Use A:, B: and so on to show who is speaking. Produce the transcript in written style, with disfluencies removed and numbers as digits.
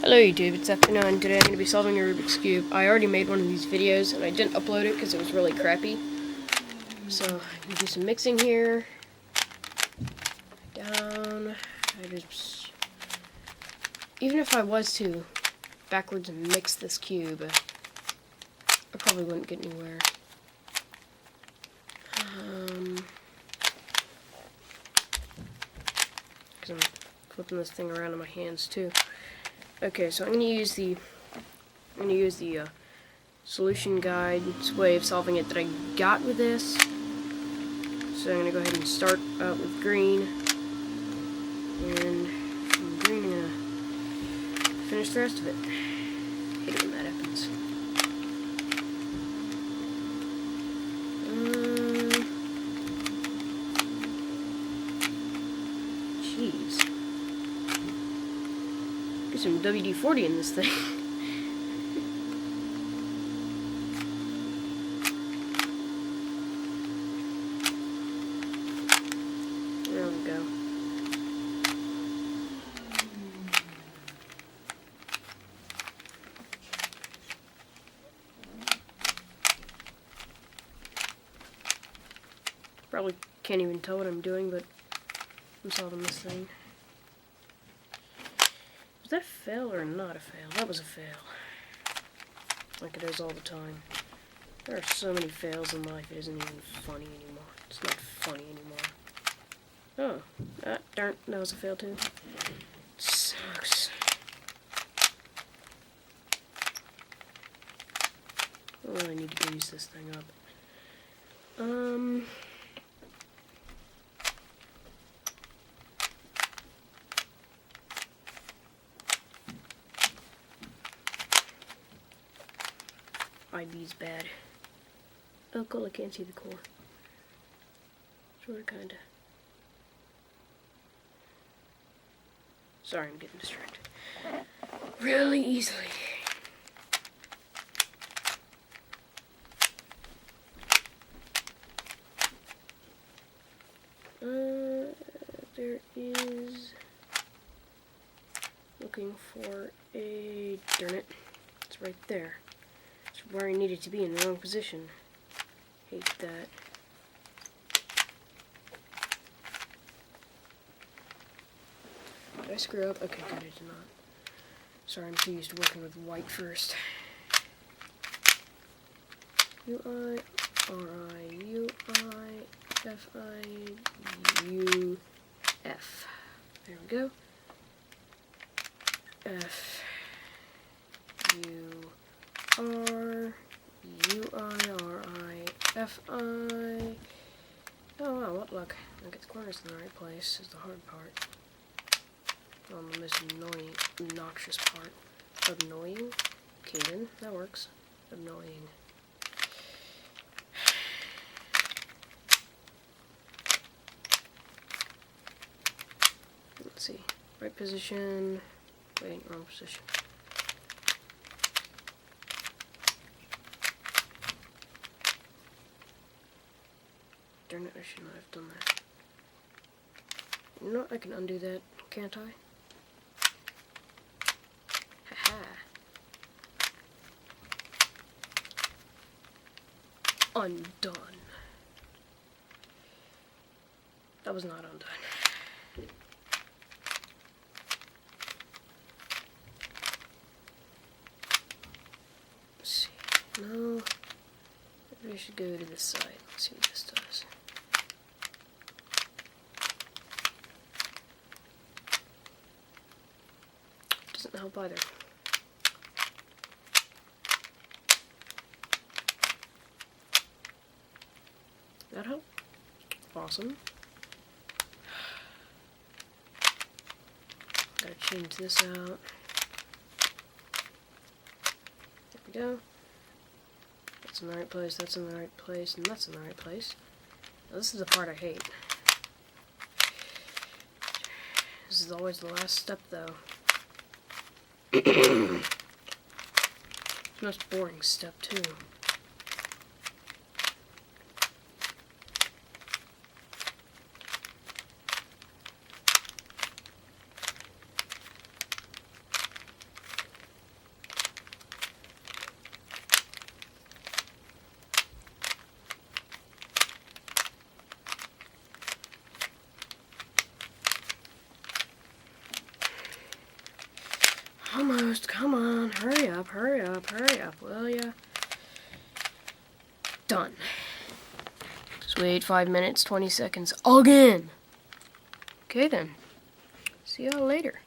A: Hello YouTube, it's F9. Today I'm going to be solving a Rubik's Cube. I already made one of these videos and I didn't upload it because it was really crappy. So, I'm going to do some mixing here. Down. Even if I was to backwards mix this cube, I probably wouldn't get anywhere. Because I'm flipping this thing around in my hands too. Okay, so I'm going to use the solution guide's way of solving it that I got with this. So I'm going to go ahead and start out with green, and from green I'm going to finish the rest of it. I hate it when that happens. Jeez. Get some WD-40 in this thing. There we go. Probably can't even tell what I'm doing, but I'm solving this thing. Was that a fail or not a fail? That was a fail. Like it is all the time. There are so many fails in life, it isn't even funny anymore. It's not funny anymore. Oh, darn, that was a fail too. Sucks. I really need to grease this thing up. IB's bad. Oh, cool, I can't see the core. Sorta, kinda. Sorry, I'm getting distracted. Really easily. There is... Looking for a... Darn it. It's right there. It's where I needed to be, in the wrong position. Hate that. Did I screw up? Okay, good, I did not. Sorry, I'm too used to working with white first. U-I, R-I, U-I, F-I, U-F. There we go. F, U, R, U-I-R-I, F-I. Oh wow, what luck. I get the corners in the right place is the hard part. Oh, the most annoying, obnoxious part. Annoying? Okay then, that works. Annoying. Let's see. Right position. Wait, wrong position. Darn it, I should not have done that. You know what, I can undo that, can't I? Haha. Undone. That was not undone. Let's see. No. Maybe I should go to this side. Let's see what this does. Doesn't help either. That help? Awesome. Gotta change this out. There we go. That's in the right place, that's in the right place, and that's in the right place. Now, this is the part I hate. This is always the last step, though. The most boring step, too. Almost. Come on. Hurry up, hurry up, hurry up, will ya? Done. Just wait 5 minutes, 20 seconds again. Okay then. See y'all later.